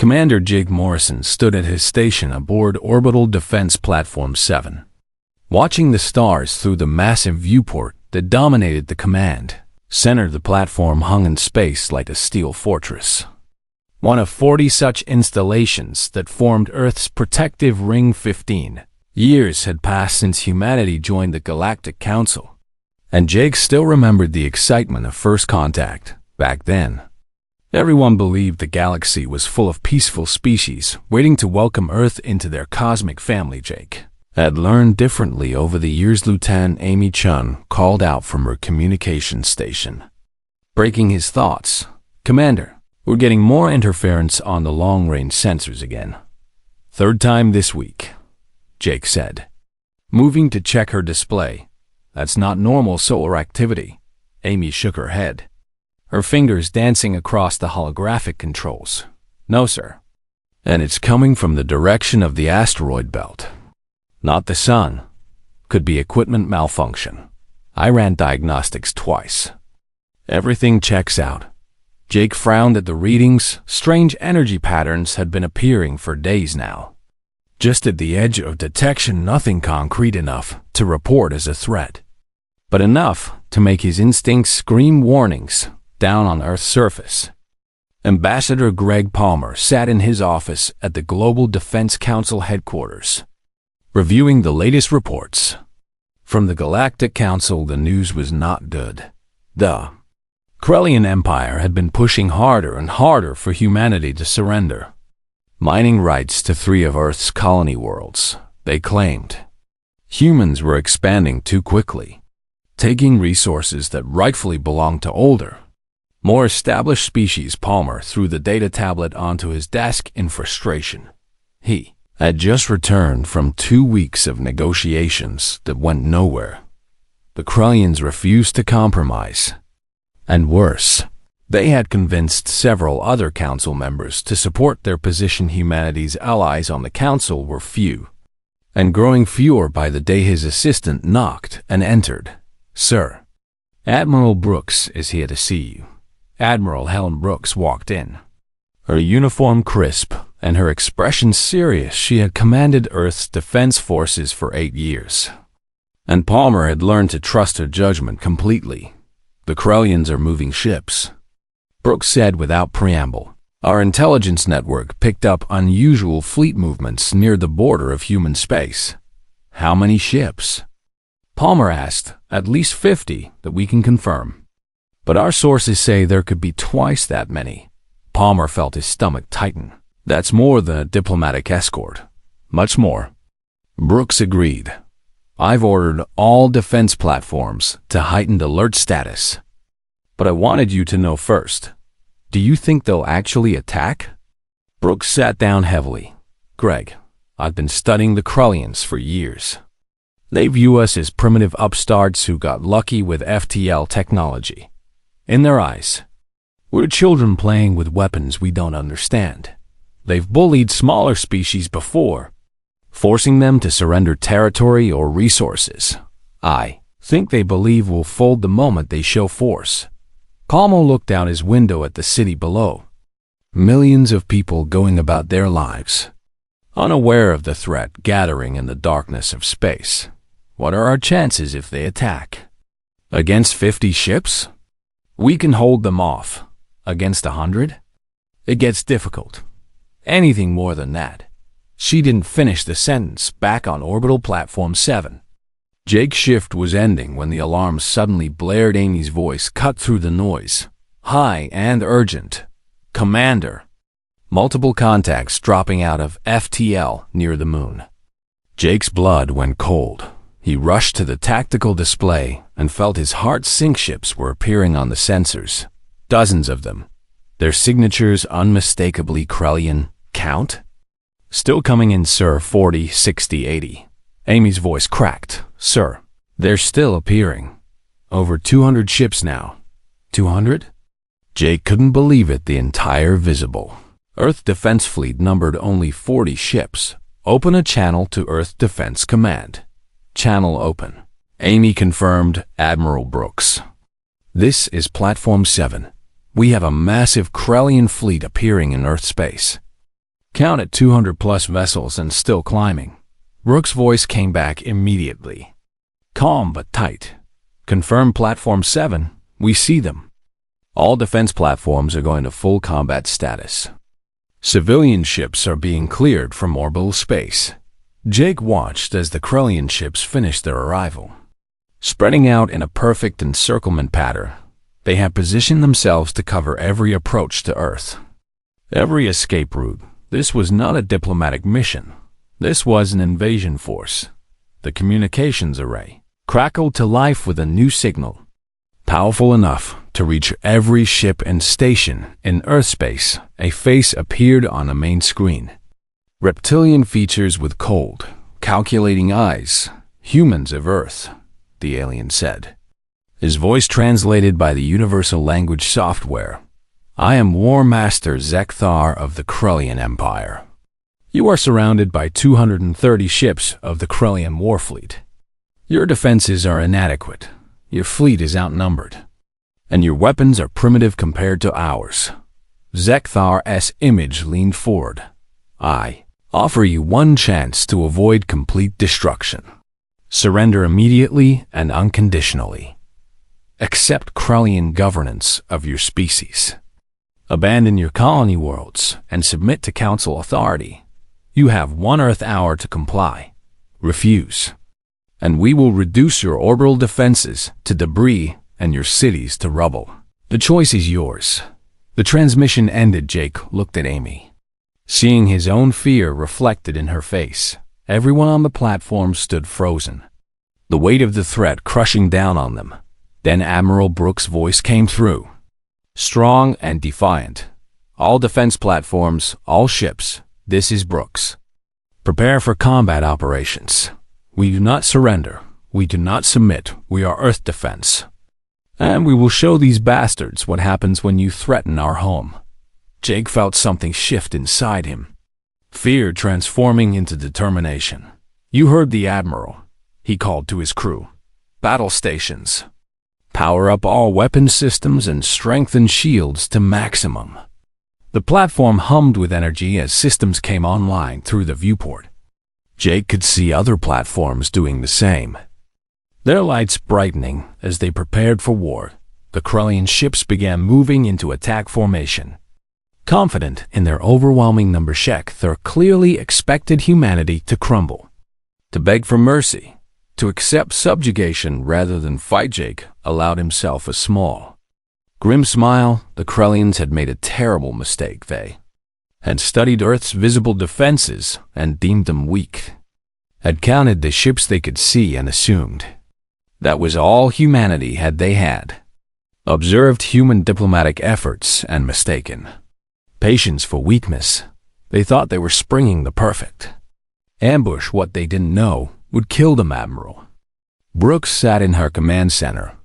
Commander Jake Morrison stood at his station aboard Orbital Defense Platform 7, watching the stars through the massive viewport that dominated the command center. The platform hung in space like a steel fortress, one of 40 such installations that formed Earth's protective ring. 15 years had passed since humanity joined the Galactic Council, and Jake still remembered the excitement of first contact. Back then, everyone believed the galaxy was full of peaceful species waiting to welcome Earth into their cosmic family. Jake had learned differently over the years. Lieutenant Amy Chun called out from her communication station, breaking his thoughts. "Commander, we're getting more interference on the long-range sensors again. Third time this week," Jake said, moving to check her display. "That's not normal solar activity." Amy shook her head, her fingers dancing across the holographic controls. "No, sir. And it's coming from the direction of the asteroid belt, not the sun. Could be equipment malfunction. I ran diagnostics twice. Everything checks out." Jake frowned at the readings. Strange energy patterns had been appearing for days now, just at the edge of detection. Nothing concrete enough to report as a threat, but enough to make his instincts scream warnings. Down on Earth's surface, Ambassador Greg Palmer sat in his office at the Global Defense Council headquarters, reviewing the latest reports. From the Galactic Council, the news was not good. The Krellian Empire had been pushing harder and harder for humanity to surrender mining rights to 3 of Earth's colony worlds. They claimed humans were expanding too quickly, taking resources that rightfully belonged to older, more established species. Palmer threw the data tablet onto his desk in frustration. He had just returned from 2 weeks of negotiations that went nowhere. The Krellians refused to compromise. And worse, they had convinced several other council members to support their position. Humanity's allies on the council were few, and growing fewer by the day. His assistant knocked and entered. "Sir, Admiral Brooks is here to see you." Admiral Helen Brooks walked in, her uniform crisp and her expression serious. She had commanded Earth's defense forces for 8 years, and Palmer had learned to trust her judgment completely. "The Krellians are moving ships," Brooks said without preamble. "Our intelligence network picked up unusual fleet movements near the border of human space." "How many ships?" Palmer asked. "At least 50 that we can confirm, but our sources say there could be twice that many." Palmer felt his stomach tighten. "That's more than a diplomatic escort. Much more." Brooks agreed. "I've ordered all defense platforms to heightened alert status. But I wanted you to know first. Do you think they'll actually attack?" Brooks sat down heavily. "Greg, I've been studying the Krellians for years. They view us as primitive upstarts who got lucky with FTL technology. In their eyes, we're children playing with weapons we don't understand. They've bullied smaller species before, forcing them to surrender territory or resources. I think they believe we'll fold the moment they show force." Palmer looked out his window at the city below. Millions of people going about their lives, unaware of the threat gathering in the darkness of space. "What are our chances if they attack?" "Against 50 ships? We can hold them off. Against 100? It gets difficult. Anything more than that." She didn't finish the sentence. Back on Orbital Platform 7, Jake's shift was ending when the alarm suddenly blared. Amy's voice cut through the noise. "High and urgent. Commander. Multiple contacts dropping out of FTL near the moon." Jake's blood went cold. He rushed to the tactical display and felt his heart sink. Ships were appearing on the sensors. Dozens of them. Their signatures unmistakably Krellian. "Count?" "Still coming in, sir. 40, 60, 80. Amy's voice cracked. "Sir, they're still appearing. Over 200 ships now." 200? Jake couldn't believe it. The entire visible Earth Defense Fleet numbered only 40 ships. "Open a channel to Earth Defense Command." "Channel open." Amy confirmed. "Admiral Brooks, this is Platform 7. We have a massive Krellian fleet appearing in Earth space. Counted 200 plus vessels and still climbing. Brooks' voice came back immediately. Calm but tight. Confirm Platform 7, we see them. All defense platforms are going to full combat status. Civilian ships are being cleared from orbital space. Jake watched as the Krellian ships finished their arrival. Spreading out in a perfect encirclement pattern, they have positioned themselves to cover every approach to Earth. Every escape route. This was not a diplomatic mission. This was an invasion force. The communications array crackled to life with a new signal, powerful enough to reach every ship and station in Earth space. A face appeared on the main screen. Reptilian features with cold, calculating eyes. Humans of Earth, the alien said. His voice translated by the universal language software. I am War Master Zekthar of the Krellian Empire. You are surrounded by 230 ships of the Krellian war fleet. Your defenses are inadequate. Your fleet is outnumbered. And your weapons are primitive compared to ours. Zekthar's image leaned forward. I offer you one chance to avoid complete destruction. Surrender immediately and unconditionally. Accept Krellian governance of your species. Abandon your colony worlds and submit to council authority. You have 1 Earth hour to comply. Refuse, and we will reduce your orbital defenses to debris and your cities to rubble. The choice is yours. The transmission ended. Jake looked at Amy. Seeing his own fear reflected in her face, everyone on the platform stood frozen, the weight of the threat crushing down on them. Then Admiral Brooks' voice came through. Strong and defiant. All defense platforms, all ships, this is Brooks. Prepare for combat operations. We do not surrender. We do not submit. We are Earth defense. And we will show these bastards what happens when you threaten our home. Jake felt something shift inside him. Fear transforming into determination. You heard the Admiral. He called to his crew. Battle stations. Power up all weapon systems and strengthen shields to maximum. The platform hummed with energy as systems came online through the viewport. Jake could see other platforms doing the same. Their lights brightening as they prepared for war. The Krellian ships began moving into attack formation. Confident in their overwhelming number, Zekthar clearly expected humanity to crumble, to beg for mercy, to accept subjugation rather than fight. Jake allowed himself a small, grim smile. The Krellians had made a terrible mistake. They had studied Earth's visible defenses and deemed them weak, had counted the ships they could see and assumed that was all humanity had. They had observed human diplomatic efforts and mistaken patience for weakness. They thought they were springing the perfect ambush. What they didn't know would kill them. Admiral Brooks sat in her command center,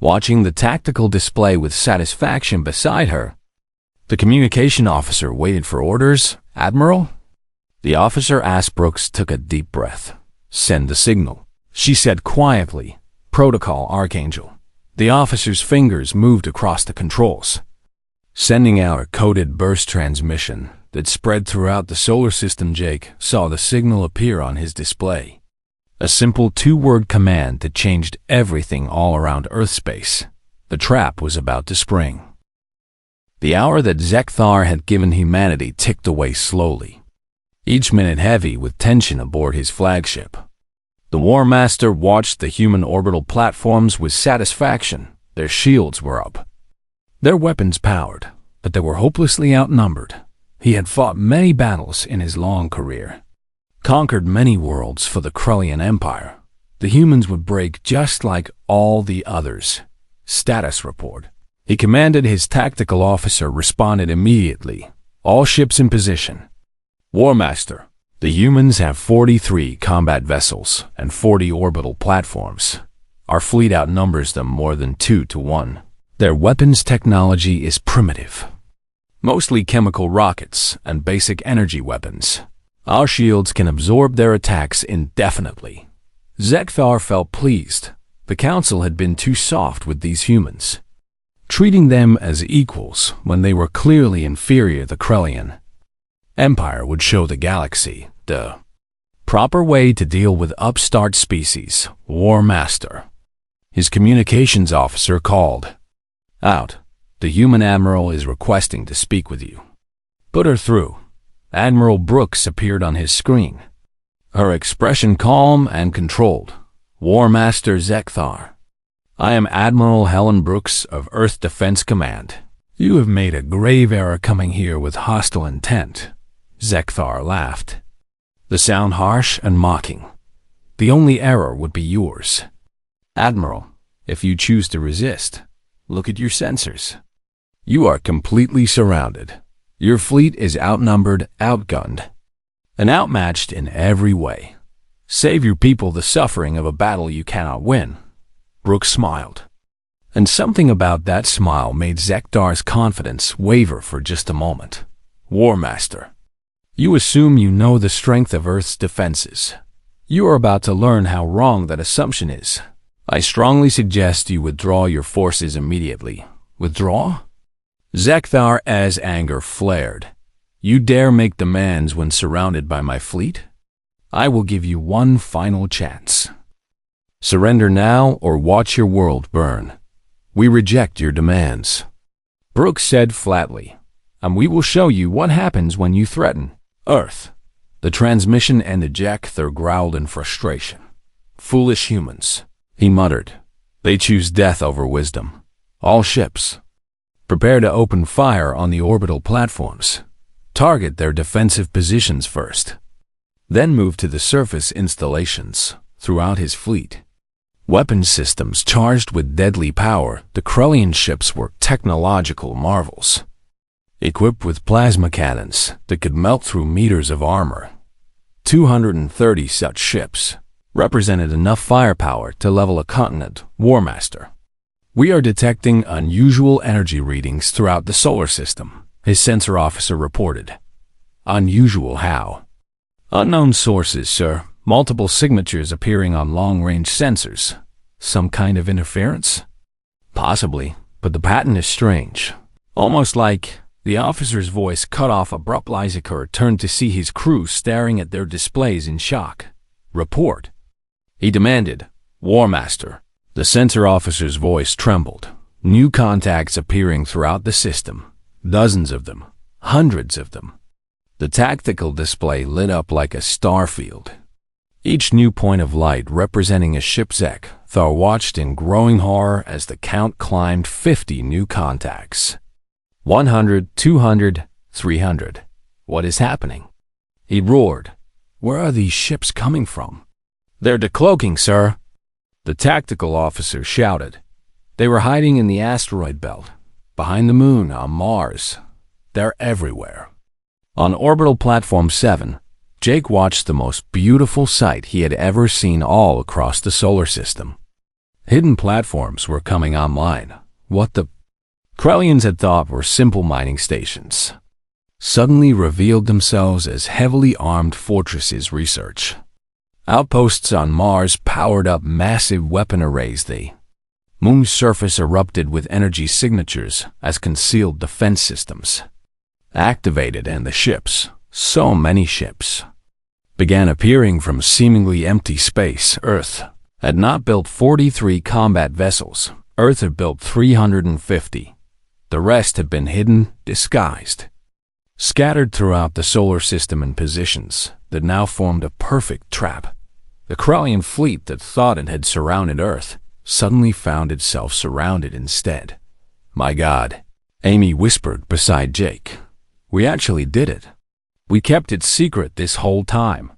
watching the tactical display with satisfaction beside her. The communication officer waited for orders. Admiral? The officer asked. Brooks took a deep breath. Send the signal, she said quietly. Protocol, Archangel. The officer's fingers moved across the controls, sending out a coded burst transmission that spread throughout the solar system. Jake saw the signal appear on his display. A simple 2-word command that changed everything all around Earth space. The trap was about to spring. The hour that Zekthar had given humanity ticked away slowly, each minute heavy with tension aboard his flagship. The War Master watched the human orbital platforms with satisfaction. Their shields were up, their weapons powered, but they were hopelessly outnumbered. He had fought many battles in his long career, conquered many worlds for the Krellian Empire. The humans would break just like all the others. Status report. He commanded. His tactical officer responded immediately. All ships in position. War Master, the humans have 43 combat vessels and 40 orbital platforms. Our fleet outnumbers them more than 2 to 1. Their weapons technology is primitive, mostly chemical rockets and basic energy weapons. Our shields can absorb their attacks indefinitely. Zekthar felt pleased. The council had been too soft with these humans, treating them as equals when they were clearly inferior. The Krellian Empire would show the galaxy the proper way to deal with upstart species, War Master. His communications officer called. Out. The human admiral is requesting to speak with you. Put her through. Admiral Brooks appeared on his screen. Her expression calm and controlled. War Master Zekthar. I am Admiral Helen Brooks of Earth Defense Command. You have made a grave error coming here with hostile intent. Zekthar laughed. The sound harsh and mocking. The only error would be yours. Admiral, if you choose to resist, look at your sensors. You are completely surrounded. Your fleet is outnumbered, outgunned, and outmatched in every way. Save your people the suffering of a battle you cannot win. Brooks smiled. And something about that smile made Zekthar's confidence waver for just a moment. War Master, you assume you know the strength of Earth's defenses. You are about to learn how wrong that assumption is. I strongly suggest you withdraw your forces immediately. Withdraw? Zekthar, as anger flared. You dare make demands when surrounded by my fleet? I will give you one final chance. Surrender now or watch your world burn. We reject your demands. Brooks said flatly, and we will show you what happens when you threaten Earth. The transmission ended. Zekthar growled in frustration. Foolish humans, he muttered. They choose death over wisdom. All ships, prepare to open fire on the orbital platforms. Target their defensive positions first. Then move to the surface installations throughout his fleet. Weapon systems charged with deadly power, the Krellian ships were technological marvels. Equipped with plasma cannons that could melt through meters of armor. 230 such ships represented enough firepower to level a continent. War Master. We are detecting unusual energy readings throughout the solar system, his sensor officer reported. Unusual how? Unknown sources, sir. Multiple signatures appearing on long-range sensors. Some kind of interference? Possibly, but the pattern is strange. Almost like the officer's voice cut off abruptly. Isaacur turned to see his crew staring at their displays in shock. Report. He demanded. War Master. The sensor officer's voice trembled. New contacts appearing throughout the system. Dozens of them. Hundreds of them. The tactical display lit up like a star field. Each new point of light representing a ship. Zekthar watched in growing horror as the count climbed. 50 new contacts. 100, 200, 300. What is happening? He roared. Where are these ships coming from? They're decloaking, sir. The tactical officer shouted. They were hiding in the asteroid belt, behind the moon, on Mars. They're everywhere. On orbital platform 7, Jake watched the most beautiful sight he had ever seen all across the solar system. Hidden platforms were coming online. What the Krellians had thought were simple mining stations suddenly revealed themselves as heavily armed fortresses. Research outposts on Mars powered up massive weapon arrays. The moon's surface erupted with energy signatures as concealed defense systems activated, and the ships, so many ships, began appearing from seemingly empty space. Earth had not built 43 combat vessels. Earth had built 350. The rest had been hidden, disguised, scattered throughout the solar system in positions that now formed a perfect trap. The Krellian fleet that thought it had surrounded Earth suddenly found itself surrounded instead. My God, Amy whispered beside Jake. We actually did it. We kept it secret this whole time.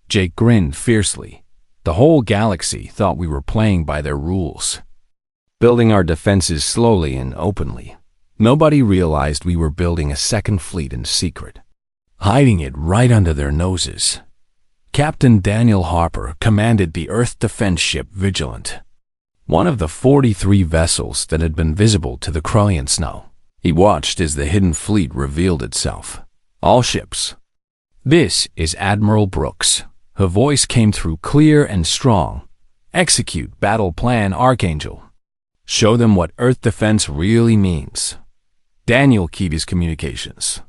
Jake grinned fiercely. The whole galaxy thought we were playing by their rules, building our defenses slowly and openly. Nobody realized we were building a second fleet in secret, hiding it right under their noses. Captain Daniel Harper commanded the Earth defense ship Vigilant, one of the 43 vessels that had been visible to the Krellian snow. He watched as the hidden fleet revealed itself. All ships. This is Admiral Brooks. Her voice came through clear and strong. Execute battle plan, Archangel. Show them what Earth defense really means. Daniel keyed his communications.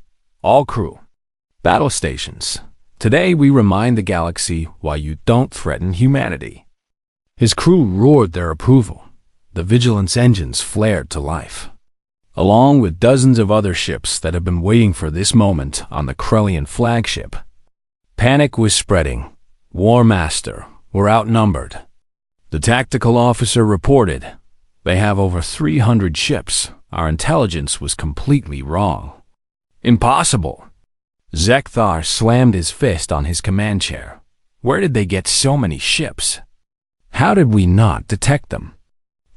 All crew, Battle stations. Today we remind the galaxy why you don't threaten humanity. His crew roared their approval. The Vigilance engines flared to life, along with dozens of other ships that had been waiting for this moment on the Krellian flagship. Panic was spreading. War Master, we're outnumbered. The tactical officer reported, they have over 300 ships. Our intelligence was completely wrong. Impossible. Zekthar slammed his fist on his command chair. Where did they get so many ships? How did we not detect them?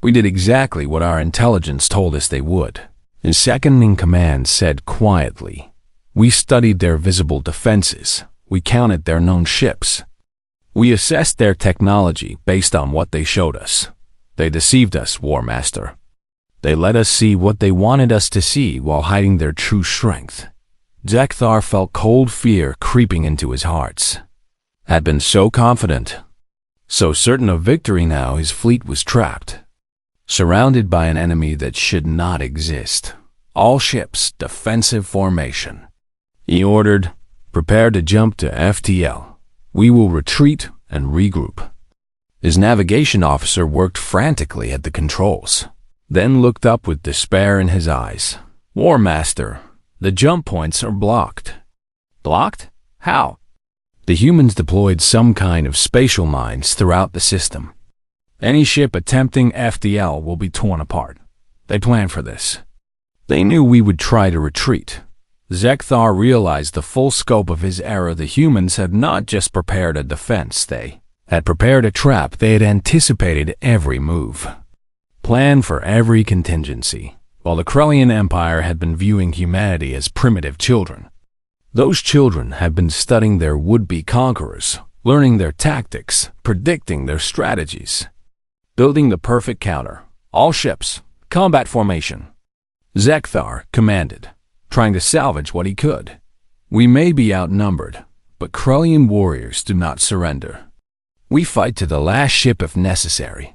We did exactly what our intelligence told us they would. His second-in-command said quietly, we studied their visible defenses. We counted their known ships. We assessed their technology based on what they showed us. They deceived us, War Master. They let us see what they wanted us to see while hiding their true strength. Zekthar felt cold fear creeping into his heart. Had been so confident, so certain of victory now his fleet was trapped, surrounded by an enemy that should not exist. All ships, defensive formation. He ordered, prepare to jump to FTL. We will retreat and regroup. His navigation officer worked frantically at the controls, then looked up with despair in his eyes. War Master, the jump points are blocked. Blocked? How? The humans deployed some kind of spatial mines throughout the system. Any ship attempting FTL will be torn apart. They planned for this. They knew we would try to retreat. Zekthar realized the full scope of his error. The humans had not just prepared a defense, they had prepared a trap. They had anticipated every move, planned for every contingency, while the Krellian Empire had been viewing humanity as primitive children. Those children had been studying their would-be conquerors, learning their tactics, predicting their strategies, building the perfect counter. All ships, combat formation. Zekthar commanded, trying to salvage what he could. We may be outnumbered, but Krellian warriors do not surrender. We fight to the last ship if necessary.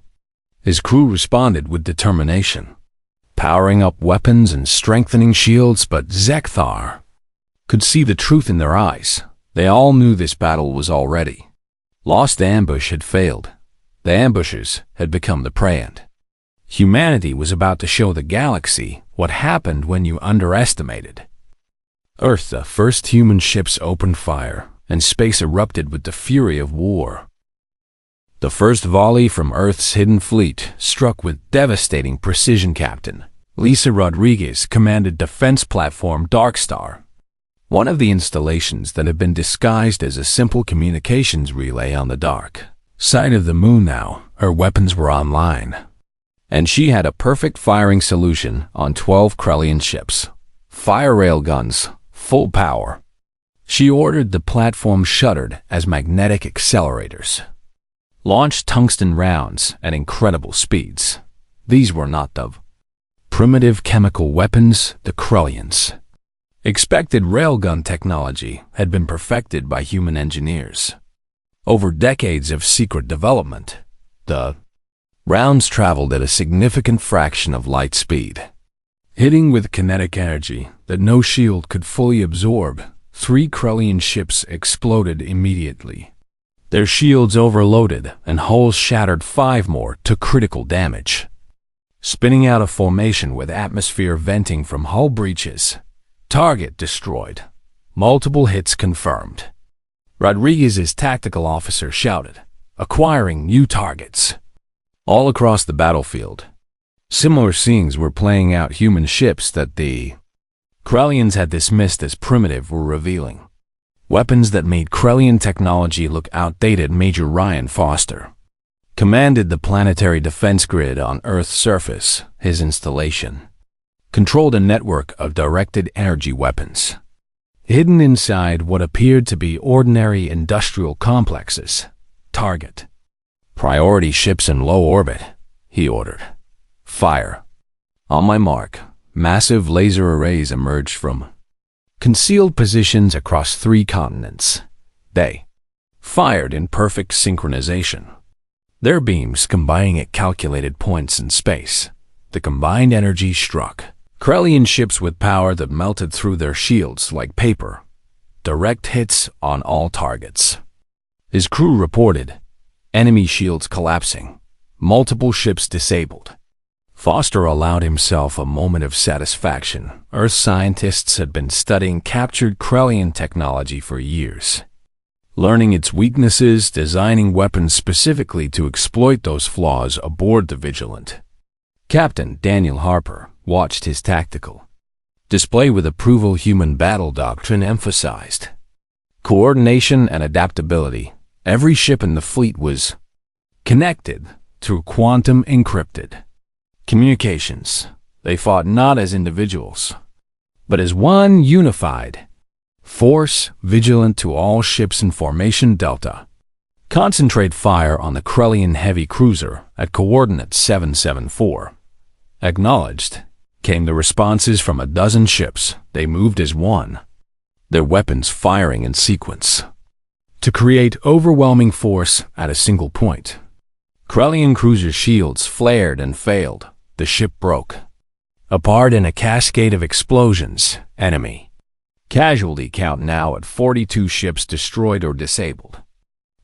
His crew responded with determination, powering up weapons and strengthening shields, but Zekthar could see the truth in their eyes. They all knew this battle was already lost. The ambush had failed. The ambushers had become the prey, and humanity was about to show the galaxy what happened when you underestimated Earth. The first human ships opened fire, and space erupted with the fury of war. The first volley from Earth's hidden fleet struck with devastating precision. Captain Lisa Rodriguez commanded Defense Platform Darkstar, one of the installations that had been disguised as a simple communications relay on the dark side of the moon. Now, her weapons were online, and she had a perfect firing solution on 12 Krellian ships. Fire railguns, full power. She ordered the platform shuttered as magnetic accelerators launched tungsten rounds at incredible speeds. These were not the primitive chemical weapons the Krellians expected. Railgun technology had been perfected by human engineers. Over decades of secret development, the rounds traveled at a significant fraction of light speed, hitting with kinetic energy that no shield could fully absorb. 3 Krellian ships exploded immediately. Their shields overloaded and hulls shattered. 5 more took critical damage, spinning out of formation with atmosphere venting from hull breaches. Target destroyed. Multiple hits confirmed. Rodriguez's tactical officer shouted, acquiring new targets. All across the battlefield, similar scenes were playing out. Human ships that the Krellians had dismissed as primitive were revealing weapons that made Krellian technology look outdated. Major Ryan Foster commanded the planetary defense grid on Earth's surface. His installation controlled a network of directed energy weapons hidden inside what appeared to be ordinary industrial complexes. Target priority ships in low orbit, he ordered. Fire. On my mark, massive laser arrays emerged from concealed positions across 3 continents. They fired in perfect synchronization, their beams combining at calculated points in space. The combined energy struck Krellian ships with power that melted through their shields like paper. direct hits on all targets. His crew reported enemy shields collapsing, multiple ships disabled. Foster allowed himself a moment of satisfaction. Earth scientists had been studying captured Krellian technology for years, learning its weaknesses, designing weapons specifically to exploit those flaws aboard the Vigilant. Captain Daniel Harper watched his tactical display with approval. Human battle doctrine emphasized coordination and adaptability. Every ship in the fleet was connected through quantum encrypted communications. They fought not as individuals, but as one unified force, vigilant to all ships in Formation Delta. Concentrate fire on the Krellian heavy cruiser at coordinate 774. Acknowledged. Came the responses from a dozen ships. They moved as one, their weapons firing in sequence to create overwhelming force at a single point. Krellian cruiser shields flared and failed. The ship broke apart in a cascade of explosions. Enemy casualty count now at 42 ships destroyed or disabled.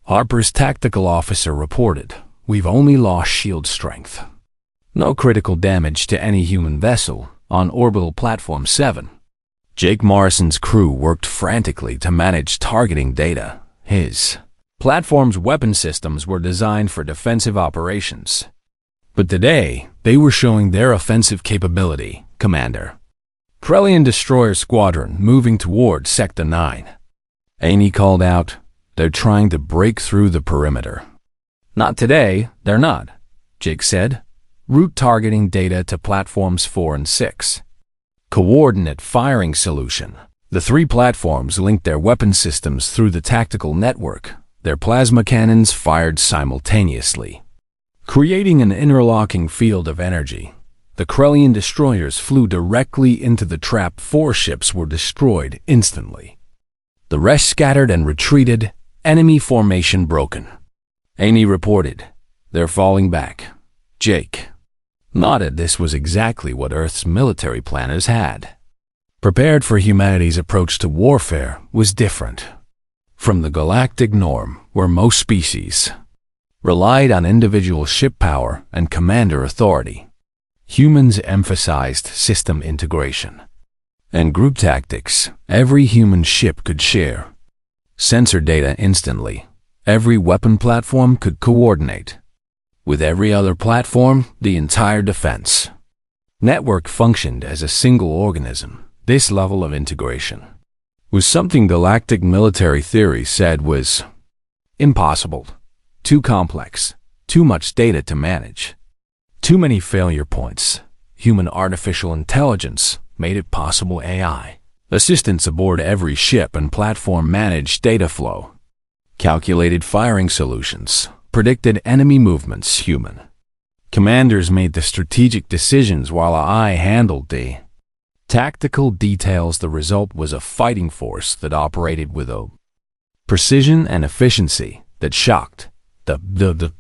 Harper's tactical officer reported, "We've only lost shield strength. No critical damage to any human vessel on orbital platform 7. Jake Morrison's crew worked frantically to manage targeting data. His platform's weapon systems were designed for defensive operations. But today, they were showing their offensive capability. Commander. Krellian destroyer squadron moving toward Sector 9. Annie called out, "They're trying to break through the perimeter." "Not today, they're not," Jake said. "Route targeting data to platforms 4 and 6. Coordinate firing solution." The 3 platforms linked their weapon systems through the tactical network. Their plasma cannons fired simultaneously, creating an interlocking field of energy. The Krellian destroyers flew directly into the trap. 4 ships were destroyed instantly. The rest scattered and retreated. Enemy formation broken. Annie reported, "They're falling back." Jake nodded. This was exactly what Earth's military planners had prepared for. Humanity's approach to warfare was different from the galactic norm, where most species relied on individual ship power and commander authority. Humans emphasized system integration and group tactics. Every human ship could share sensor data instantly. Every weapon platform could coordinate with every other platform. The entire defense network functioned as a single organism. This level of integration was something galactic military theory said was impossible. Too complex, too much data to manage, too many failure points. Human artificial intelligence made it possible. AI assistants aboard every ship and platform managed data flow, calculated firing solutions, predicted enemy movements. Human commanders made the strategic decisions while AI handled the tactical details. The result was a fighting force that operated with a precision and efficiency that shocked. The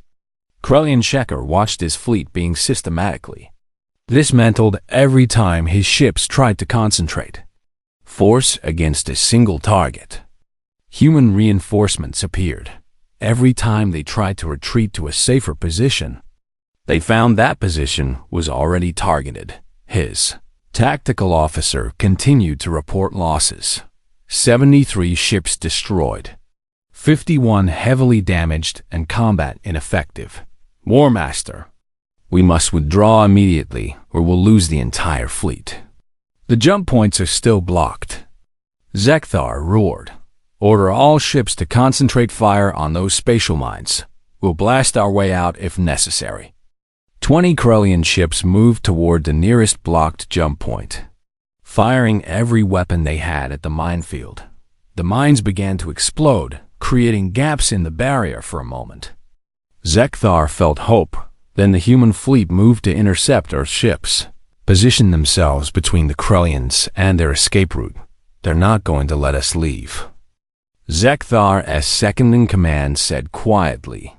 Krellian checker watched his fleet being systematically dismantled every time his ships tried to concentrate force against a single target. Human reinforcements appeared. Every time they tried to retreat to a safer position, they found that position was already targeted. His tactical officer continued to report losses. 73 ships destroyed, 51 heavily damaged and combat ineffective. War Master, we must withdraw immediately or we'll lose the entire fleet. The jump points are still blocked. Zekthar roared. Order all ships to concentrate fire on those spatial mines. We'll blast our way out if necessary. 20 Krellian ships moved toward the nearest blocked jump point, firing every weapon they had at the minefield. The mines began to explode, creating gaps in the barrier for a moment. Zekthar felt hope. Then the human fleet moved to intercept Earth ships, position themselves between the Krellians and their escape route. They're not going to let us leave. Zekthar, as second-in-command, said quietly,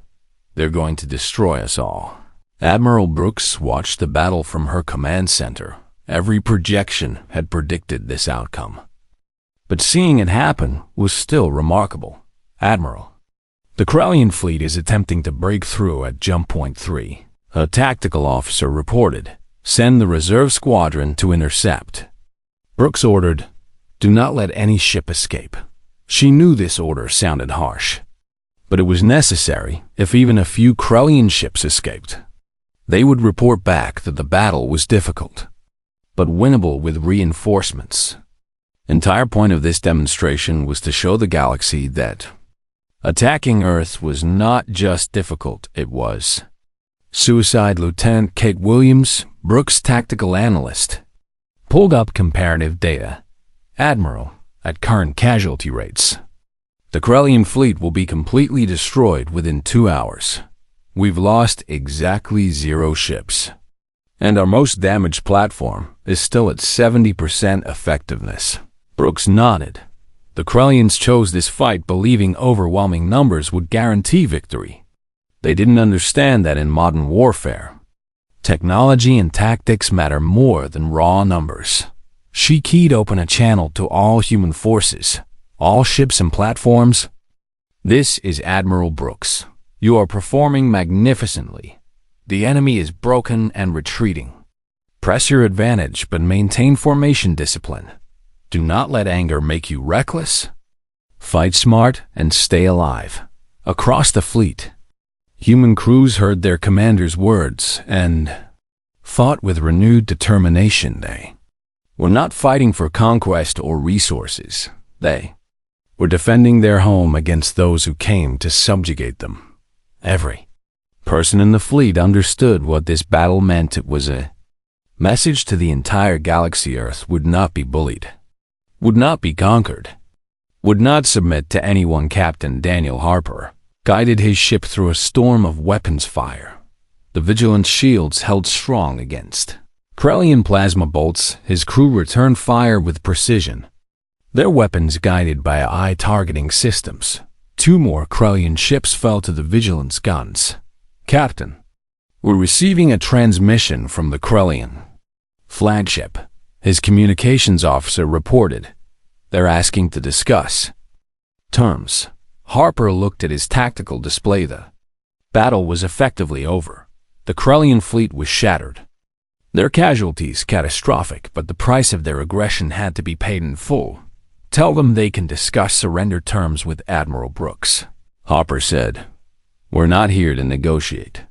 "They're going to destroy us all." Admiral Brooks watched the battle from her command center. Every projection had predicted this outcome. But seeing it happen was still remarkable. Admiral, the Krellian fleet is attempting to break through at jump point 3. A tactical officer reported. Send the reserve squadron to intercept. Brooks ordered, do not let any ship escape. She knew this order sounded harsh, but it was necessary. If even a few Krellian ships escaped, they would report back that the battle was difficult, but winnable with reinforcements. Entire point of this demonstration was to show the galaxy that attacking Earth was not just difficult, it was. Suicide Lieutenant Kate Williams, Brooks' tactical analyst, pulled up comparative data. Admiral, at current casualty rates, the Krellian fleet will be completely destroyed within 2 hours. We've lost exactly 0 ships, and our most damaged platform is still at 70% effectiveness. Brooks nodded. The Krellians chose this fight believing overwhelming numbers would guarantee victory. They didn't understand that in modern warfare, technology and tactics matter more than raw numbers. She keyed open a channel to all human forces, all ships and platforms. This is Admiral Brooks. You are performing magnificently. The enemy is broken and retreating. Press your advantage, but maintain formation discipline. Do not let anger make you reckless. Fight smart and stay alive. Across the fleet, human crews heard their commander's words and fought with renewed determination. They were not fighting for conquest or resources. They were defending their home against those who came to subjugate them. Every person in the fleet understood what this battle meant. It was a message to the entire galaxy. Earth would not be bullied, would not be conquered, would not submit to anyone. Captain Daniel Harper guided his ship through a storm of weapons fire. The vigilant shields held strong against Krellian plasma bolts. His crew returned fire with precision, their weapons guided by eye-targeting systems. 2 more Krellian ships fell to the vigilance guns. Captain, we're receiving a transmission from the Krellian flagship, his communications officer reported. They're asking to discuss terms. Harper looked at his tactical display. The battle was effectively over. The Krellian fleet was shattered. Their casualties catastrophic, but the price of their aggression had to be paid in full. Tell them they can discuss surrender terms with Admiral Brooks. Harper said, we're not here to negotiate.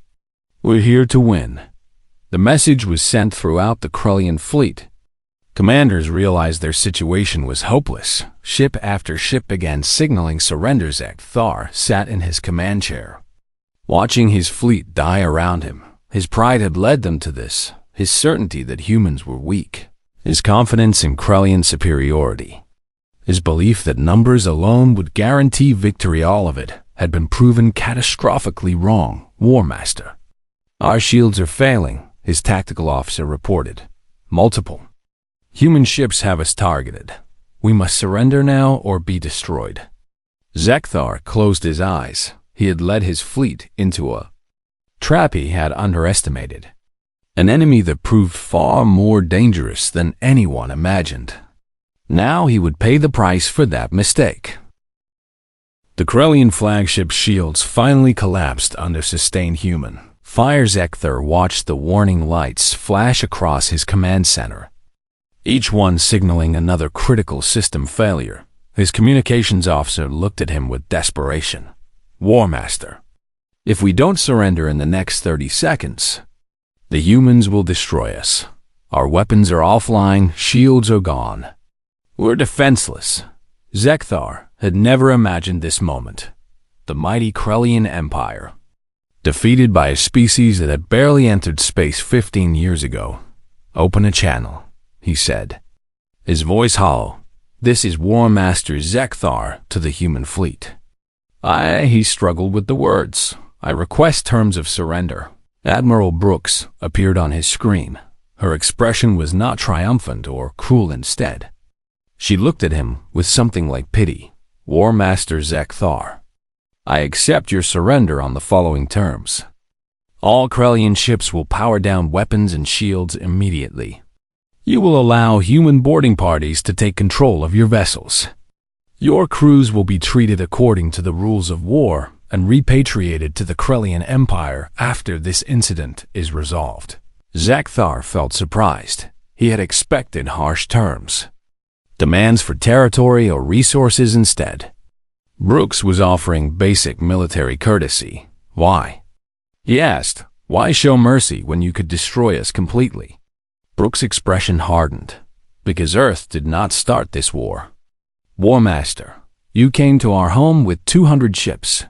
We're here to win. The message was sent throughout the Krellian fleet. Commanders realized their situation was hopeless. Ship after ship began signaling surrender. Zek Thar sat in his command chair, watching his fleet die around him. His pride had led them to this, his certainty that humans were weak, his confidence in Krellian superiority, his belief that numbers alone would guarantee victory. All of it had been proven catastrophically wrong. War Master, our shields are failing, his tactical officer reported. Multiple human ships have us targeted. We must surrender now or be destroyed. Zekthar closed his eyes. He had led his fleet into a trap he had underestimated, an enemy that proved far more dangerous than anyone imagined. Now he would pay the price for that mistake. The Krellian flagship shields finally collapsed under sustained human fire. Zekthar watched the warning lights flash across his command center, each one signaling another critical system failure. His communications officer looked at him with desperation. War Master, if we don't surrender in the next 30 seconds, the humans will destroy us. Our weapons are offline, shields are gone. We're defenseless. Zekthar had never imagined this moment. The mighty Krellian Empire, defeated by a species that had barely entered space 15 years ago. Open a channel, he said, his voice hollow. This is War Master Zekthar to the human fleet. He struggled with the words. I request terms of surrender. Admiral Brooks appeared on his screen. Her expression was not triumphant or cruel. Instead, she looked at him with something like pity. War Master Zekthar, I accept your surrender on the following terms. All Krellian ships will power down weapons and shields immediately. You will allow human boarding parties to take control of your vessels. Your crews will be treated according to the rules of war and repatriated to the Krellian Empire after this incident is resolved. Zekthar felt surprised. He had expected harsh terms. Demands for territory or resources instead. Brooks was offering basic military courtesy. Why? He asked, why show mercy when you could destroy us completely? Brooks' expression hardened. Because Earth did not start this war. War Master, you came to our home with 200 ships,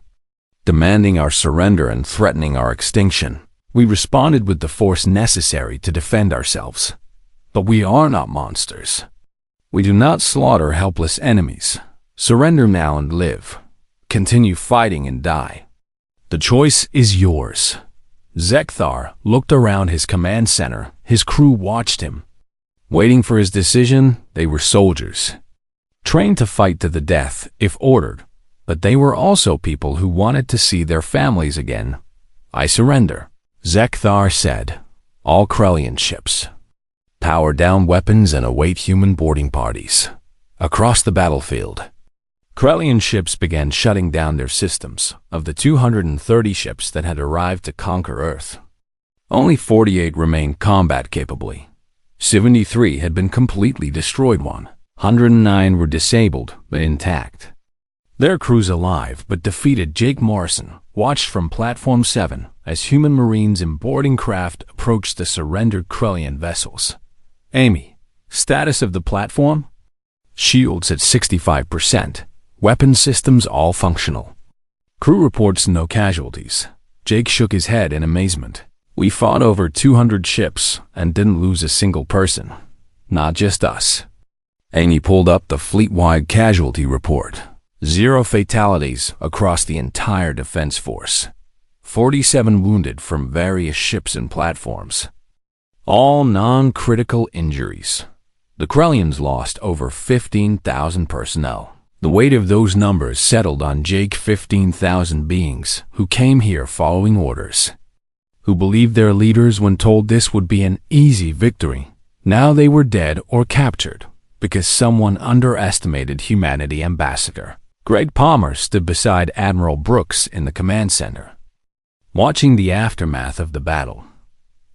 demanding our surrender and threatening our extinction. We responded with the force necessary to defend ourselves. But we are not monsters. We do not slaughter helpless enemies. Surrender now and live. Continue fighting and die. The choice is yours. Zekthar looked around his command center. His crew watched him. Waiting for his decision, they were soldiers, trained to fight to the death if ordered, but they were also people who wanted to see their families again. I surrender, Zekthar said. All Krellian ships. Power down weapons and await human boarding parties. Across the battlefield, Krellian ships began shutting down their systems. Of the 230 ships that had arrived to conquer Earth, only 48 remained combat capably. 73 had been completely destroyed. 109 were disabled but intact. Their crews alive but defeated. Jake Morrison watched from Platform 7 as human marines in boarding craft approached the surrendered Krellian vessels. Amy, status of the platform? Shields at 65%. Weapon systems all functional. Crew reports no casualties. Jake shook his head in amazement. We fought over 200 ships and didn't lose a single person. Not just us. Amy pulled up the fleet-wide casualty report. 0 fatalities across the entire defense force. 47 wounded from various ships and platforms. All non-critical injuries. The Krellians lost over 15,000 personnel. The weight of those numbers settled on Jake. 15,000 beings who came here following orders, who believed their leaders when told this would be an easy victory. Now they were dead or captured because someone underestimated humanity. Ambassador Greg Palmer stood beside Admiral Brooks in the command center, watching the aftermath of the battle.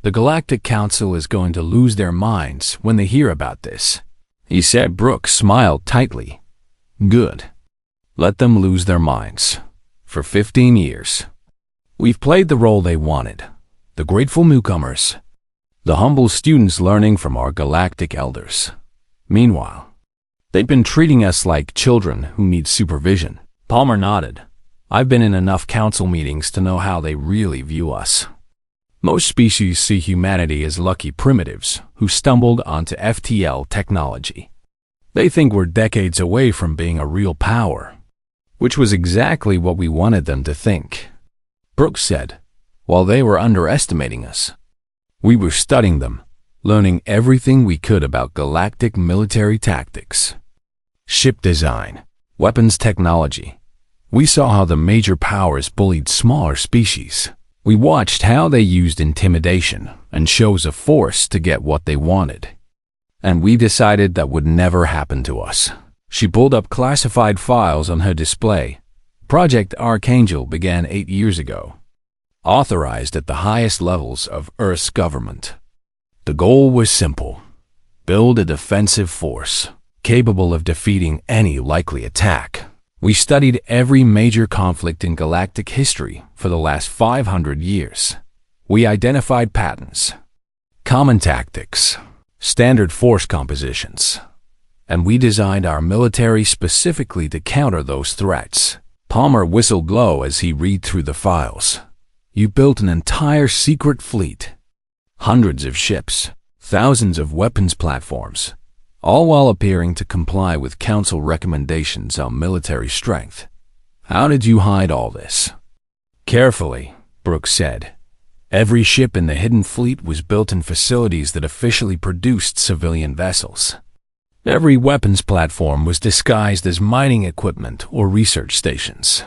The Galactic Council is going to lose their minds when they hear about this, he said. Brooks smiled tightly. Good. Let them lose their minds. For 15 years, we've played the role they wanted. The grateful newcomers, the humble students learning from our galactic elders. Meanwhile, they've been treating us like children who need supervision. Palmer nodded. I've been in enough council meetings to know how they really view us. Most species see humanity as lucky primitives who stumbled onto FTL technology. They think we're decades away from being a real power, which was exactly what we wanted them to think. Brooks said, while they were underestimating us, we were studying them, learning everything we could about galactic military tactics, ship design, weapons technology. We saw how the major powers bullied smaller species. We watched how they used intimidation and shows of force to get what they wanted. And we decided that would never happen to us. She pulled up classified files on her display. Project Archangel began 8 years ago, authorized at the highest levels of Earth's government. The goal was simple: build a defensive force capable of defeating any likely attack. We studied every major conflict in galactic history for the last 500 years. We identified patterns, common tactics, standard force compositions, and we designed our military specifically to counter those threats. Palmer whistled low as he read through the files. You built an entire secret fleet, hundreds of ships, thousands of weapons platforms, all while appearing to comply with council recommendations on military strength. How did you hide all this? Carefully, Brooks said. Every ship in the hidden fleet was built in facilities that officially produced civilian vessels. Every weapons platform was disguised as mining equipment or research stations.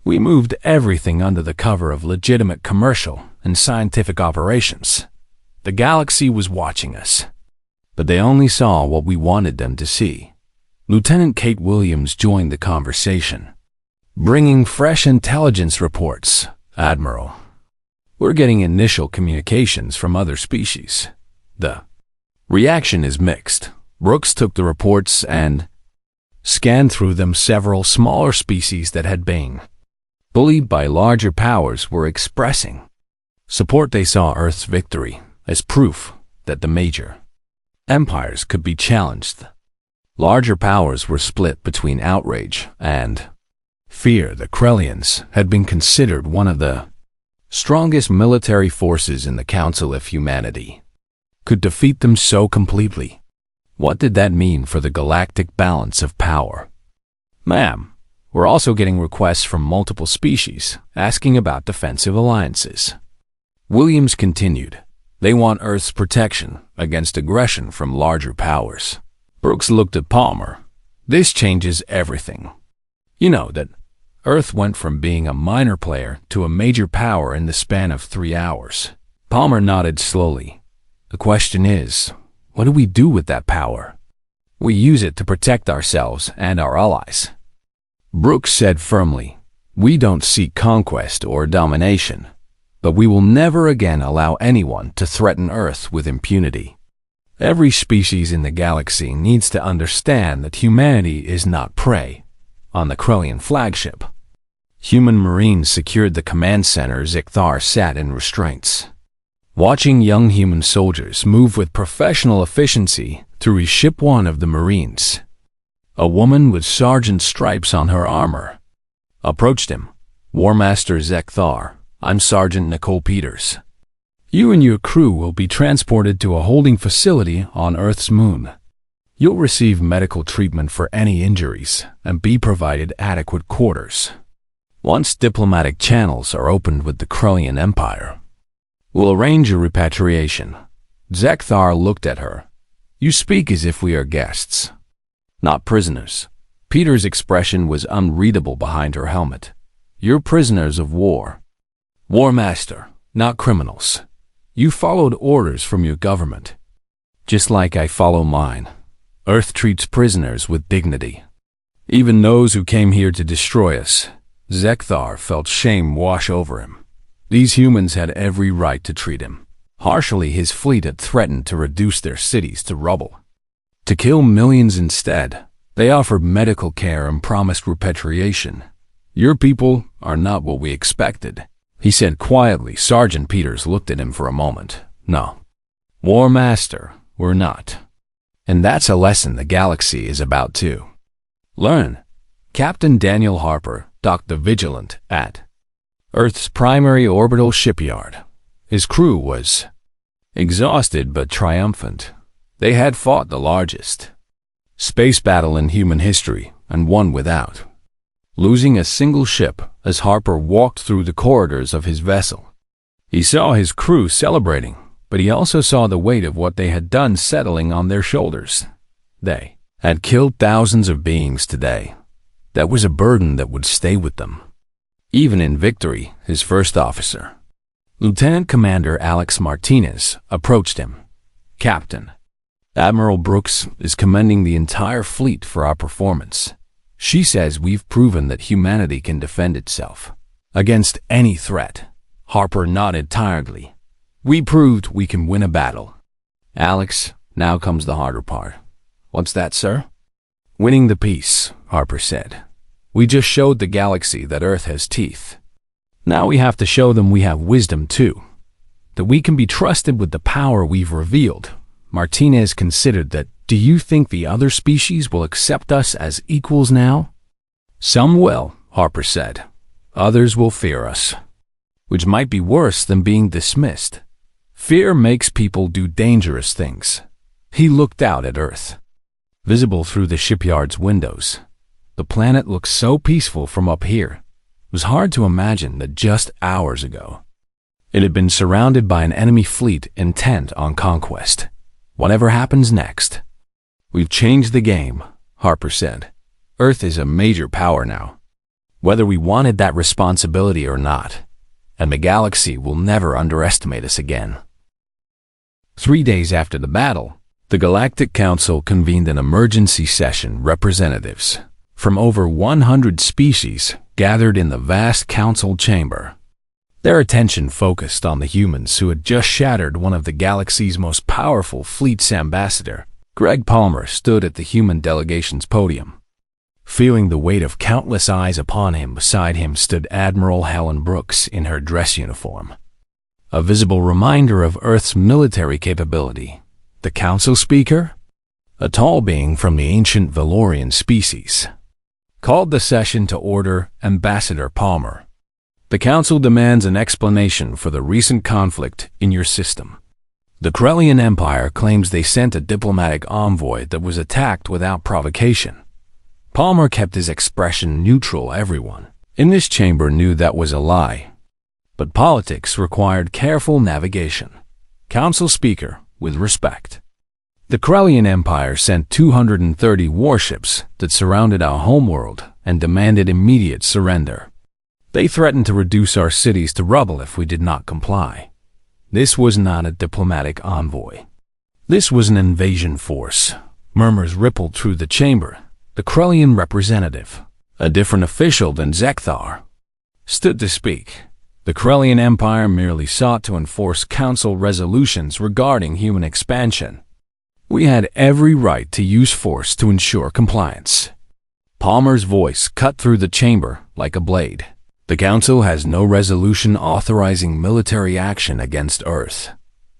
We moved everything under the cover of legitimate commercial and scientific operations. The galaxy was watching us, but they only saw what we wanted them to see. Lieutenant Kate Williams joined the conversation, bringing fresh intelligence reports. Admiral, we're getting initial communications from other species. The reaction is mixed. Brooks took the reports and scanned through them. Several smaller species that had been bullied by larger powers were expressing support. They saw Earth's victory as proof that the major empires could be challenged. Larger powers were split between outrage and fear. The Krellians had been considered one of the strongest military forces in the Council if humanity could defeat them so completely. What did that mean for the galactic balance of power? Ma'am, we're also getting requests from multiple species asking about defensive alliances. Williams continued. They want Earth's protection against aggression from larger powers. Brooks looked at Palmer. This changes everything. You know that Earth went from being a minor player to a major power in the span of 3 hours. Palmer nodded slowly. The question is, what do we do with that power? We use it to protect ourselves and our allies. Brooks said firmly, we don't seek conquest or domination, but we will never again allow anyone to threaten Earth with impunity. Every species in the galaxy needs to understand that humanity is not prey. On the Krellian flagship, human Marines secured the command center. Zikthar sat in restraints, watching young human soldiers move with professional efficiency through ship 1 of the Marines. A woman with sergeant stripes on her armor approached him. War Master Zikthar, I'm Sergeant Nicole Peters. You and your crew will be transported to a holding facility on Earth's moon. You'll receive medical treatment for any injuries and be provided adequate quarters. Once diplomatic channels are opened with the Krellian Empire, we'll arrange your repatriation. Zikthar looked at her. You speak as if we are guests, not prisoners. Peter's expression was unreadable behind her helmet. You're prisoners of war. War Master, not criminals. You followed orders from your government, just like I follow mine. Earth treats prisoners with dignity, even those who came here to destroy us. Zikthar felt shame wash over him. These humans had every right to treat him harshly. His fleet had threatened to reduce their cities to rubble, to kill millions instead. They offered medical care and promised repatriation. Your people are not what we expected, he said quietly. Sergeant Peters looked at him for a moment. No, War Master, we're not. And that's a lesson the galaxy is about to learn. Captain Daniel Harper docked the Vigilant at Earth's primary orbital shipyard. His crew was exhausted but triumphant. They had fought the largest space battle in human history and won without losing a single ship. As Harper walked through the corridors of his vessel, he saw his crew celebrating, but he also saw the weight of what they had done settling on their shoulders. They had killed thousands of beings today. That was a burden that would stay with them, even in victory. His first officer, Lieutenant Commander Alex Martinez, approached him. Captain, Admiral Brooks is commending the entire fleet for our performance. She says we've proven that humanity can defend itself against any threat. Harper nodded tiredly. We proved we can win a battle. Alex, now comes the harder part. What's that, sir? Winning the peace, Harper said. We just showed the galaxy that Earth has teeth. Now we have to show them we have wisdom too, that we can be trusted with the power we've revealed. Martinez considered that. Do you think the other species will accept us as equals now? Some will, Harper said. Others will fear us, which might be worse than being dismissed. Fear makes people do dangerous things. He looked out at Earth, visible through the shipyard's windows. The planet looked so peaceful from up here. It was hard to imagine that just hours ago, it had been surrounded by an enemy fleet intent on conquest. Whatever happens next, we've changed the game, Harper said. Earth is a major power now, whether we wanted that responsibility or not, and the galaxy will never underestimate us again. 3 days after the battle, The Galactic Council convened an emergency session. Representatives from over 100 species gathered in the vast council chamber. Their attention focused on the humans who had just shattered one of the galaxy's most powerful fleets. Ambassador Greg Palmer stood at the human delegation's podium. Feeling the weight of countless eyes upon him, beside him stood Admiral Helen Brooks in her dress uniform, a visible reminder of Earth's military capability. The council speaker, a tall being from the ancient Valorian species, called the session to order. Ambassador Palmer, the council demands an explanation for the recent conflict in your system. The Krellian Empire claims they sent a diplomatic envoy that was attacked without provocation. Palmer kept his expression neutral. Everyone in this chamber knew that was a lie, but politics required careful navigation. Council Speaker, with respect. The Krellian Empire sent 230 warships that surrounded our homeworld and demanded immediate surrender. They threatened to reduce our cities to rubble if we did not comply. This was not a diplomatic envoy. This was an invasion force. Murmurs rippled through the chamber. The Krellian representative, a different official than Zekthar, stood to speak. The Krellian Empire merely sought to enforce council resolutions regarding human expansion. We had every right to use force to ensure compliance. Palmer's voice cut through the chamber like a blade. The council has no resolution authorizing military action against Earth.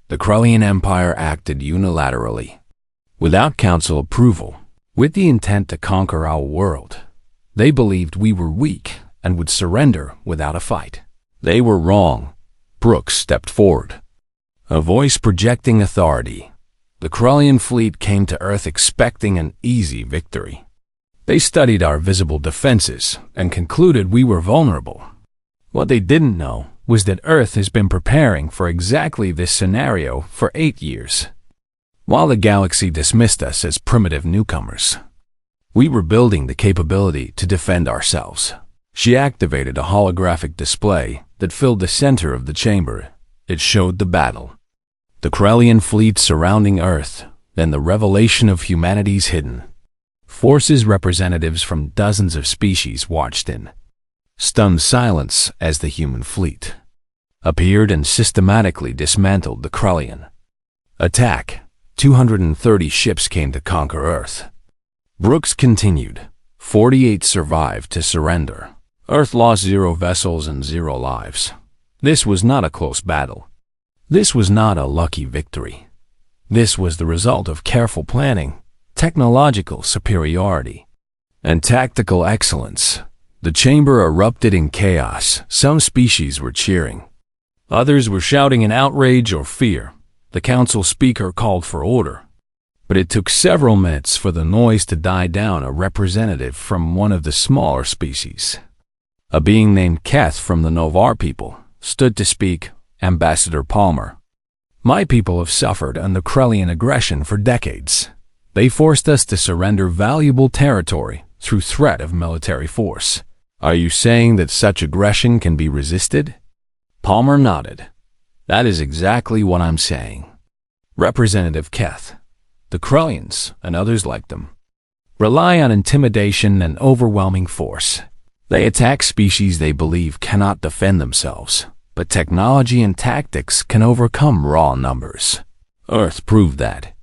The Krellian Empire acted unilaterally, without council approval, with the intent to conquer our world. They believed we were weak and would surrender without a fight. They were wrong. Brooks stepped forward, a voice projecting authority. The Krellian fleet came to Earth expecting an easy victory. They studied our visible defenses and concluded we were vulnerable. What they didn't know was that Earth has been preparing for exactly this scenario for 8 years. While the galaxy dismissed us as primitive newcomers, we were building the capability to defend ourselves. She activated a holographic display that filled the center of the chamber. It showed the battle, the Krellian fleet surrounding Earth, then the revelation of humanity's hidden forces. Representatives from dozens of species watched in stunned silence as the human fleet appeared and systematically dismantled the Krellian attack. 230 ships came to conquer Earth. Brooks continued. 48 survived to surrender. Earth lost 0 vessels and 0 lives. This was not a close battle. This was not a lucky victory. This was the result of careful planning, technological superiority, and tactical excellence. The chamber erupted in chaos. Some species were cheering. Others were shouting in outrage or fear. The council speaker called for order, but it took several minutes for the noise to die down. A representative from one of the smaller species, a being named Keth from the Novar people, stood to speak. Ambassador Palmer, my people have suffered under Krellian aggression for decades. They forced us to surrender valuable territory through threat of military force. Are you saying that such aggression can be resisted? Palmer nodded. That is exactly what I'm saying. Representative Keth, the Krellians, and others like them, rely on intimidation and overwhelming force. They attack species they believe cannot defend themselves, but technology and tactics can overcome raw numbers. Earth proved that,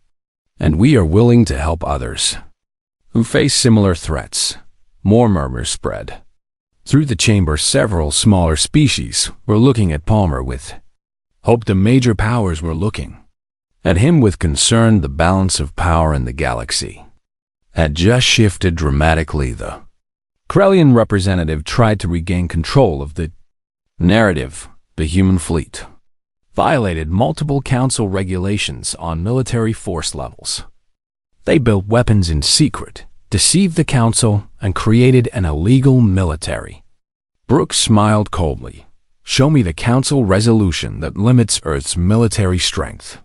and we are willing to help others who face similar threats. More murmurs spread. Through the chamber, several smaller species were looking at Palmer with hope. The major powers were looking at him with concern. The balance of power in the galaxy had just shifted dramatically. The Krellian representative tried to regain control of the narrative. The human fleet violated multiple council regulations on military force levels. They built weapons in secret, deceived the council, and created an illegal military. Brooks smiled coldly. Show me the council resolution that limits Earth's military strength.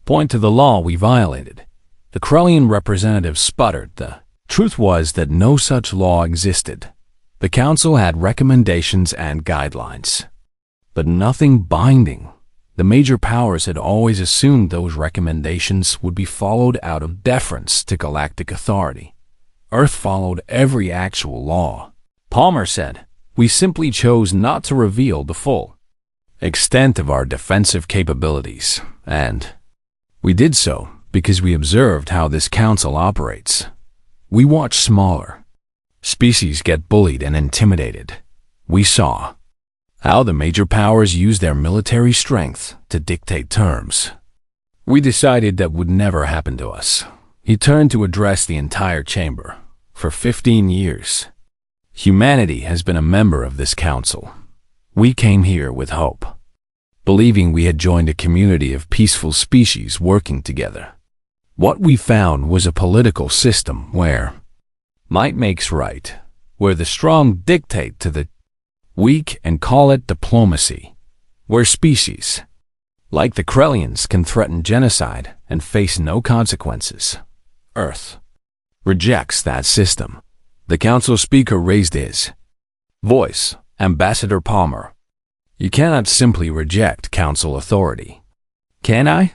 Point to the law we violated. The Krellian representative sputtered. The truth was that no such law existed. The council had recommendations and guidelines, but nothing binding. The major powers had always assumed those recommendations would be followed out of deference to galactic authority. Earth followed every actual law. Palmer said, "We simply chose not to reveal the full extent of our defensive capabilities, and we did so because we observed how this council operates. We watched smaller species get bullied and intimidated. We saw how the major powers use their military strength to dictate terms. We decided that would never happen to us." He turned to address the entire chamber. "For 15 years, humanity has been a member of this council. We came here with hope, believing we had joined a community of peaceful species working together. What we found was a political system where might makes right, where the strong dictate to the weak and call it diplomacy, where species, like the Krellians, can threaten genocide and face no consequences. Earth rejects that system." The council speaker raised his voice. "Ambassador Palmer, you cannot simply reject council authority." "Can I?"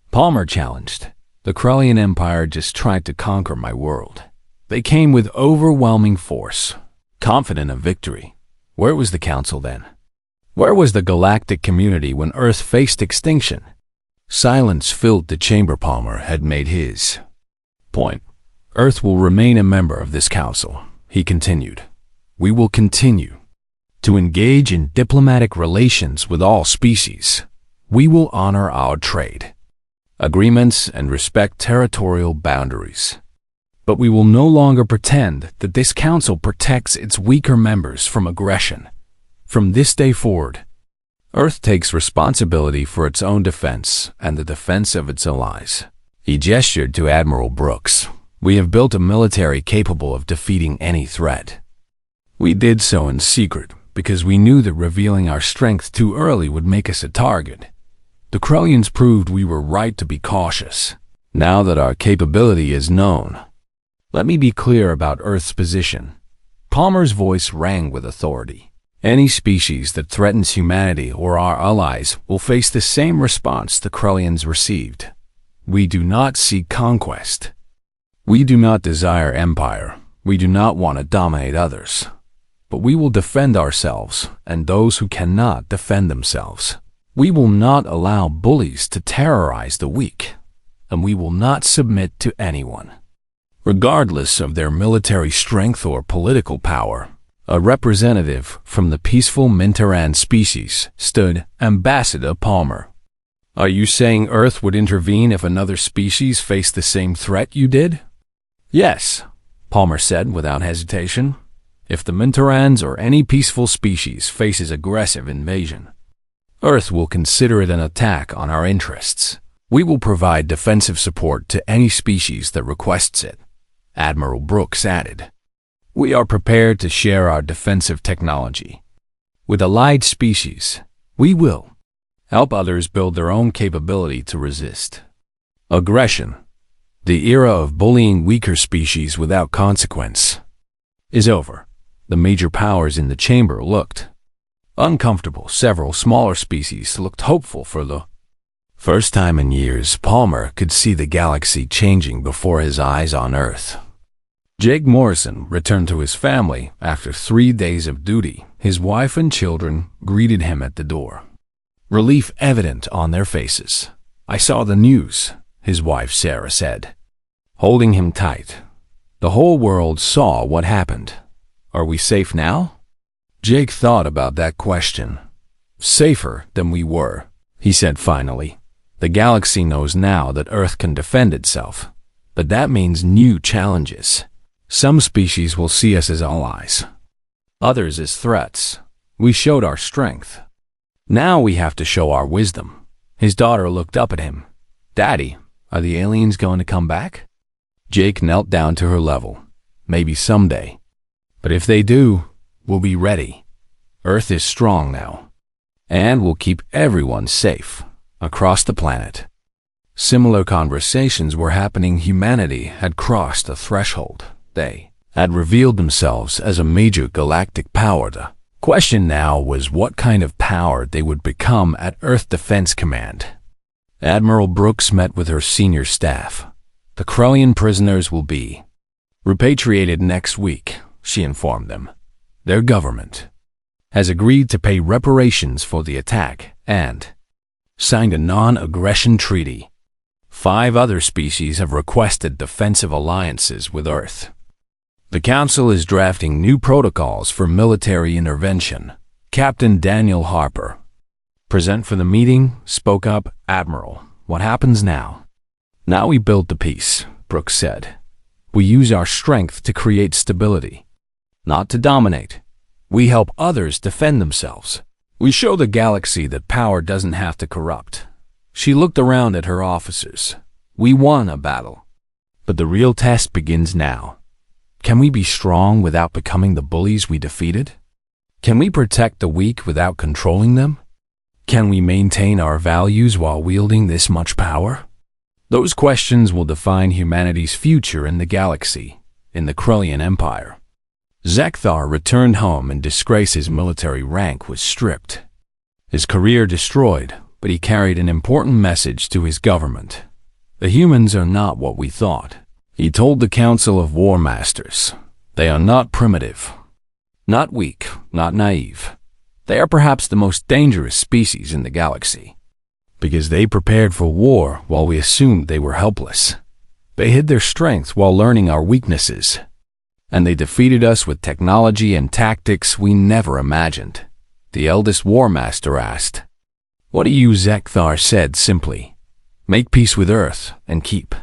Palmer challenged. "The Krellian Empire just tried to conquer my world. They came with overwhelming force, confident of victory. Where was the council then? Where was the galactic community when Earth faced extinction?" Silence filled the chamber. Palmer had made his point. "Earth will remain a member of this council," he continued. "We will continue to engage in diplomatic relations with all species. We will honor our trade agreements and respect territorial boundaries. But we will no longer pretend that this council protects its weaker members from aggression. From this day forward, Earth takes responsibility for its own defense and the defense of its allies." He gestured to Admiral Brooks. "We have built a military capable of defeating any threat. We did so in secret because we knew that revealing our strength too early would make us a target. The Krellians proved we were right to be cautious. Now that our capability is known, let me be clear about Earth's position." Palmer's voice rang with authority. "Any species that threatens humanity or our allies will face the same response the Krellians received. We do not seek conquest. We do not desire empire. We do not want to dominate others. But we will defend ourselves and those who cannot defend themselves. We will not allow bullies to terrorize the weak, and we will not submit to anyone, regardless of their military strength or political power." A representative from the peaceful Mintaran species stood. "Ambassador Palmer, are you saying Earth would intervene if another species faced the same threat you did?" "Yes," Palmer said without hesitation. "If the Mintarans or any peaceful species faces aggressive invasion, Earth will consider it an attack on our interests. We will provide defensive support to any species that requests it." Admiral Brooks added, "We are prepared to share our defensive technology with allied species. We will help others build their own capability to resist aggression. The era of bullying weaker species without consequence is over." The major powers in the chamber looked uncomfortable. Several smaller species looked hopeful. For the first time in years, Palmer could see the galaxy changing before his eyes on Earth. Jake Morrison returned to his family after 3 days of duty. His wife and children greeted him at the door, relief evident on their faces. "I saw the news," his wife Sarah said, holding him tight. "The whole world saw what happened. Are we safe now?" Jake thought about that question. "Safer than we were," he said finally. "The galaxy knows now that Earth can defend itself, but that means new challenges. Some species will see us as allies, others as threats. We showed our strength. Now we have to show our wisdom." His daughter looked up at him. "Daddy, are the aliens going to come back?" Jake knelt down to her level. "Maybe someday. But if they do, we'll be ready. Earth is strong now, and we'll keep everyone safe across the planet." Similar conversations were happening. Humanity had crossed a threshold. They had revealed themselves as a major galactic power. The Question now was what kind of power they would become at Earth Defense Command. Admiral Brooks met with her senior staff. The Krellian prisoners will be repatriated next week, she informed them. Their government has agreed to pay reparations for the attack and signed a non-aggression treaty. 5 other species have requested defensive alliances with Earth. The Council is drafting new protocols for military intervention. Captain Daniel Harper, present for the meeting, spoke up. Admiral, what happens now? Now we build the peace, Brooks said. We use our strength to create stability, not to dominate. We help others defend themselves. We show the galaxy that power doesn't have to corrupt. She looked around at her officers. We won a battle, but the real test begins now. Can we be strong without becoming the bullies we defeated? Can we protect the weak without controlling them? Can we maintain our values while wielding this much power? Those questions will define humanity's future in the galaxy, in the Krellian Empire. Zekthar returned home in disgrace. His military rank was stripped, his career destroyed, but he carried an important message to his government. The humans are not what we thought. He told the Council of War Masters, they are not primitive, not weak, not naive. They are perhaps the most dangerous species in the galaxy, because they prepared for war while we assumed they were helpless. They hid their strength while learning our weaknesses, and they defeated us with technology and tactics we never imagined. The eldest War Master asked. What do you? Zekthar said simply. Make peace with Earth and keep